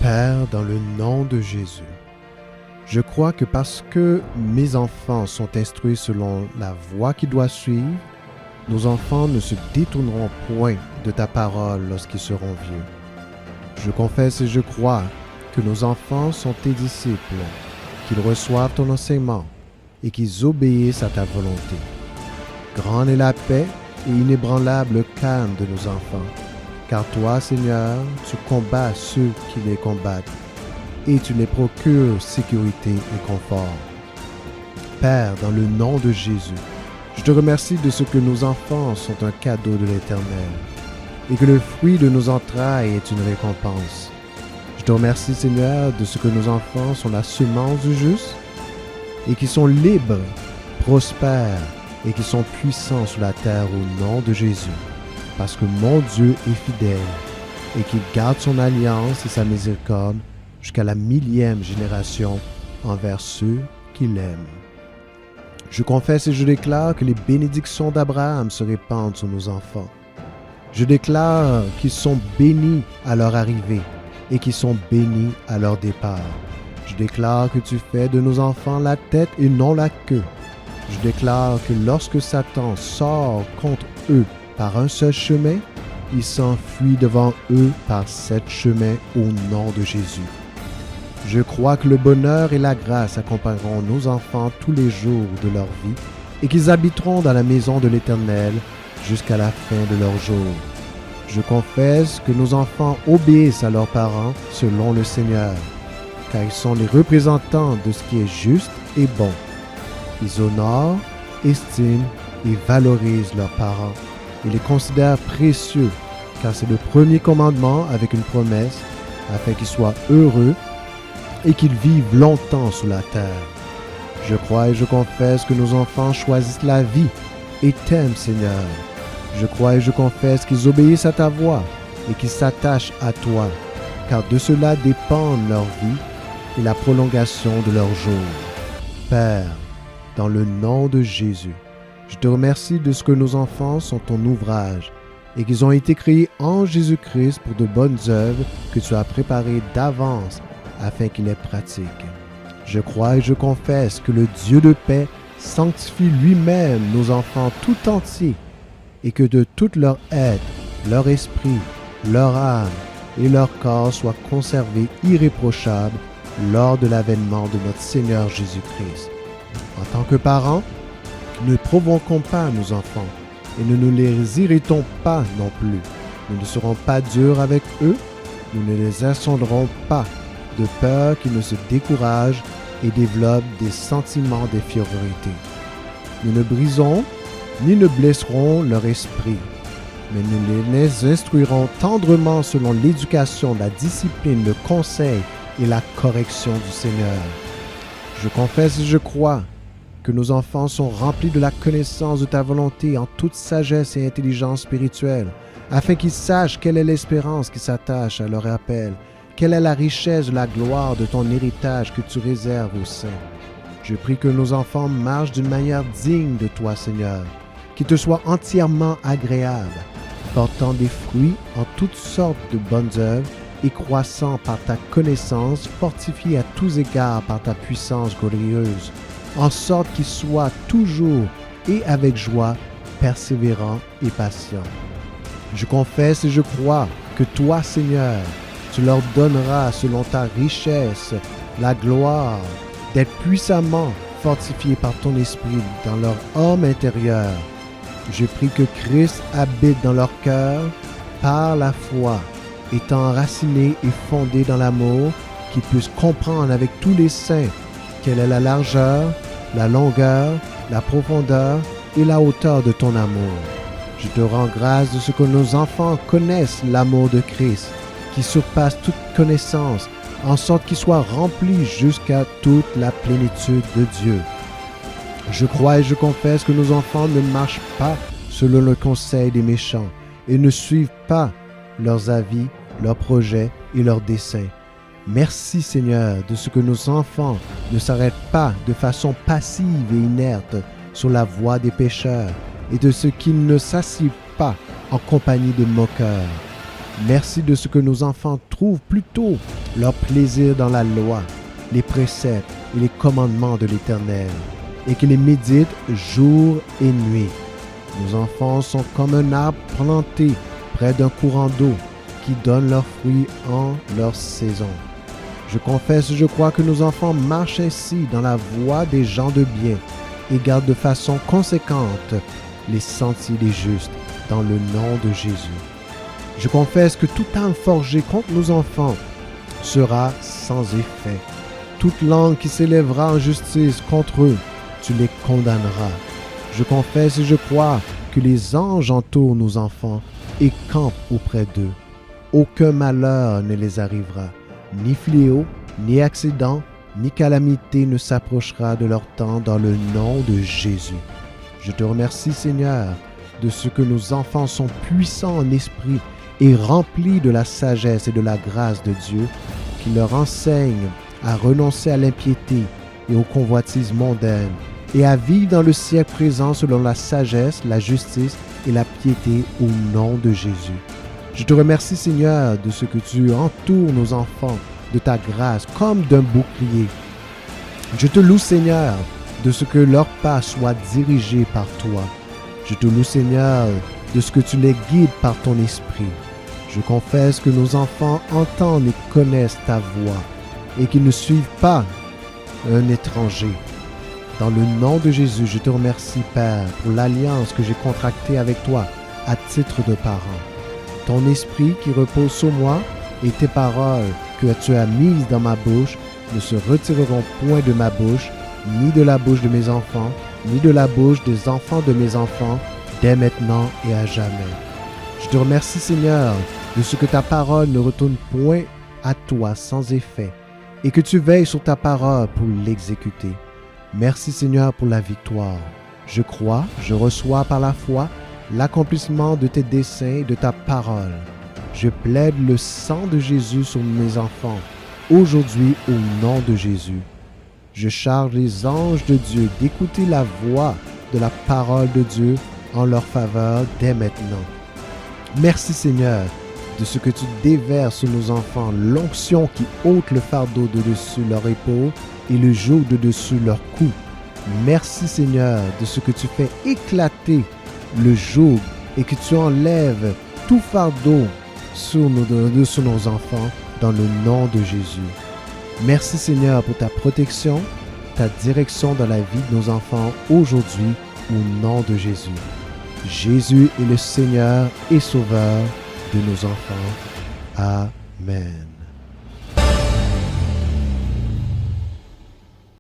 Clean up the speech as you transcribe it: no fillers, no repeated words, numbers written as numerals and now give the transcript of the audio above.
Père, dans le nom de Jésus, je crois que parce que mes enfants sont instruits selon la voie qu'ils doivent suivre, nos enfants ne se détourneront point de ta parole lorsqu'ils seront vieux. Je confesse et je crois que nos enfants sont tes disciples, qu'ils reçoivent ton enseignement et qu'ils obéissent à ta volonté. Grande est la paix et inébranlable le calme de nos enfants, car toi, Seigneur, tu combats ceux qui les combattent et tu les procures sécurité et confort. Père, dans le nom de Jésus, je te remercie de ce que nos enfants sont un cadeau de l'Éternel et que le fruit de nos entrailles est une récompense. Je te remercie, Seigneur, de ce que nos enfants sont la semence du juste et qui sont libres, prospères et qui sont puissants sur la terre au nom de Jésus. Parce que mon Dieu est fidèle et qu'il garde son alliance et sa miséricorde jusqu'à la 1000e génération envers ceux qui l'aiment. Je confesse et je déclare que les bénédictions d'Abraham se répandent sur nos enfants. Je déclare qu'ils sont bénis à leur arrivée et qu'ils sont bénis à leur départ. Je déclare que tu fais de nos enfants la tête et non la queue. Je déclare que lorsque Satan sort contre eux par un seul chemin, il s'enfuit devant eux par 7 chemins au nom de Jésus. Je crois que le bonheur et la grâce accompagneront nos enfants tous les jours de leur vie et qu'ils habiteront dans la maison de l'Éternel jusqu'à la fin de leurs jours. Je confesse que nos enfants obéissent à leurs parents selon le Seigneur, car ils sont les représentants de ce qui est juste et bon. Ils honorent, estiment et valorisent leurs parents et les considèrent précieux, car c'est le premier commandement avec une promesse, afin qu'ils soient heureux et qu'ils vivent longtemps sur la terre. Je crois et je confesse que nos enfants choisissent la vie et t'aiment, Seigneur. Je crois et je confesse qu'ils obéissent à ta voix et qu'ils s'attachent à toi, car de cela dépendent leur vie et la prolongation de leurs jours. Père, dans le nom de Jésus, je te remercie de ce que nos enfants sont ton ouvrage et qu'ils ont été créés en Jésus-Christ pour de bonnes œuvres que tu as préparées d'avance afin qu'ils les pratiquent. Je crois et je confesse que le Dieu de paix sanctifie lui-même nos enfants tout entiers et que de toute leur être, leur esprit, leur âme et leur corps soient conservés irréprochables lors de l'avènement de notre Seigneur Jésus-Christ. En tant que parents, ne provoquons pas nos enfants et ne nous les irritons pas non plus. Nous ne serons pas durs avec eux, nous ne les incenderons pas, de peur qu'ils ne se découragent et développent des sentiments d'infériorité. Nous ne brisons ni ne blesserons leur esprit, mais nous les instruirons tendrement selon l'éducation, la discipline, le conseil et la correction du Seigneur. Je confesse et je crois que nos enfants sont remplis de la connaissance de ta volonté en toute sagesse et intelligence spirituelle, afin qu'ils sachent quelle est l'espérance qui s'attache à leur appel, quelle est la richesse de la gloire de ton héritage que tu réserves aux saints. Je prie que nos enfants marchent d'une manière digne de toi, Seigneur, qui te soit entièrement agréable, portant des fruits en toutes sortes de bonnes œuvres et croissant par ta connaissance, fortifié à tous égards par ta puissance glorieuse, en sorte qu'ils soient toujours et avec joie, persévérants et patients. Je confesse et je crois que toi, Seigneur, tu leur donneras selon ta richesse la gloire d'être puissamment fortifiés par ton esprit dans leur homme intérieur. Je prie que Christ habite dans leur cœur par la foi, étant enraciné et fondé dans l'amour, qu'ils puissent comprendre avec tous les saints quelle est la largeur, la longueur, la profondeur et la hauteur de ton amour. Je te rends grâce de ce que nos enfants connaissent l'amour de Christ, qui surpasse toute connaissance, en sorte qu'ils soient remplis jusqu'à toute la plénitude de Dieu. Je crois et je confesse que nos enfants ne marchent pas selon le conseil des méchants et ne suivent pas leurs avis, leurs projets et leurs desseins. Merci Seigneur de ce que nos enfants ne s'arrêtent pas de façon passive et inerte sur la voie des pécheurs et de ce qu'ils ne s'assient pas en compagnie de moqueurs. Merci de ce que nos enfants trouvent plutôt leur plaisir dans la loi, les préceptes et les commandements de l'Éternel, et qu'ils les méditent jour et nuit. Nos enfants sont comme un arbre planté près d'un courant d'eau qui donne leurs fruits en leur saison. Je confesse et je crois que nos enfants marchent ainsi dans la voie des gens de bien et gardent de façon conséquente les sentiers des justes dans le nom de Jésus. Je confesse que toute arme forgée contre nos enfants sera sans effet. Toute langue qui s'élèvera en justice contre eux, tu les condamneras. Je confesse et je crois que les anges entourent nos enfants et campent auprès d'eux. Aucun malheur ne les arrivera, ni fléau, ni accident, ni calamité ne s'approchera de leur temps dans le nom de Jésus. Je te remercie, Seigneur, de ce que nos enfants sont puissants en esprit et remplis de la sagesse et de la grâce de Dieu, qui leur enseigne à renoncer à l'impiété et aux convoitises mondaines, et à vivre dans le siècle présent selon la sagesse, la justice et la piété au nom de Jésus. Je te remercie, Seigneur, de ce que tu entoures nos enfants de ta grâce comme d'un bouclier. Je te loue, Seigneur, de ce que leurs pas soient dirigés par toi. Je te loue, Seigneur, de ce que tu les guides par ton esprit. Je confesse que nos enfants entendent et connaissent ta voix et qu'ils ne suivent pas un étranger. Dans le nom de Jésus, je te remercie, Père, pour l'alliance que j'ai contractée avec toi à titre de parent. Ton esprit qui repose sur moi et tes paroles que tu as mises dans ma bouche ne se retireront point de ma bouche, ni de la bouche de mes enfants, ni de la bouche des enfants de mes enfants, dès maintenant et à jamais. Je te remercie, Seigneur, de ce que ta parole ne retourne point à toi sans effet, et que tu veilles sur ta parole pour l'exécuter. Merci, Seigneur, pour la victoire. Je crois, je reçois par la foi l'accomplissement de tes desseins et de ta parole. Je plaide le sang de Jésus sur mes enfants, aujourd'hui au nom de Jésus. Je charge les anges de Dieu d'écouter la voix de la parole de Dieu en leur faveur dès maintenant. Merci, Seigneur, de ce que tu déverses sur nos enfants l'onction qui ôte le fardeau de dessus leur épaule et le joug de dessus leur cou. Merci, Seigneur, de ce que tu fais éclater le joug et que tu enlèves tout fardeau sur nos enfants dans le nom de Jésus. Merci, Seigneur, pour ta protection, ta direction dans la vie de nos enfants aujourd'hui au nom de Jésus. Jésus est le Seigneur et Sauveur de nos enfants. Amen.